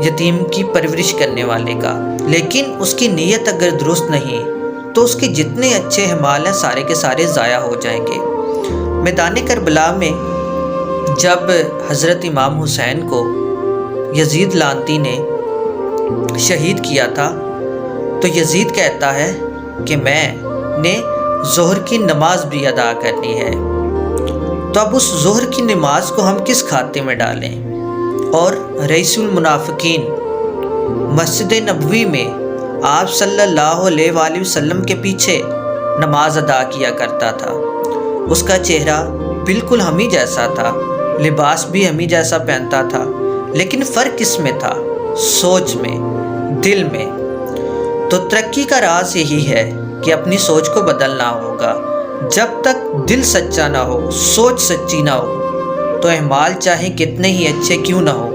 यतीम की परवरिश करने वाले का। लेकिन उसकी नीयत अगर दुरुस्त नहीं तो उसके जितने अच्छे अमाल हैं सारे के सारे ज़ाया हो जाएंगे। मैदान करबला में जब हज़रत इमाम हुसैन को यजीद लानती ने शहीद किया था तो यजीद कहता है कि मैंने ज़ोहर की नमाज भी अदा करनी है। तो अब उस ज़ोहर की नमाज को हम किस खाते में डालें? और रईसुल मुनाफिकीन मस्जिद नबवी में आप सल्लल्लाहु अलैहि वसल्लम के पीछे नमाज अदा किया करता था। उसका चेहरा बिल्कुल हम ही जैसा था, लिबास भी हम ही जैसा पहनता था, लेकिन फ़र्क किस में था? सोच में, दिल में। तो तरक्की का राज यही है कि अपनी सोच को बदलना होगा। जब तक दिल सच्चा ना हो, सोच सच्ची ना हो, तो अहमाल चाहे कितने ही अच्छे क्यों ना हो,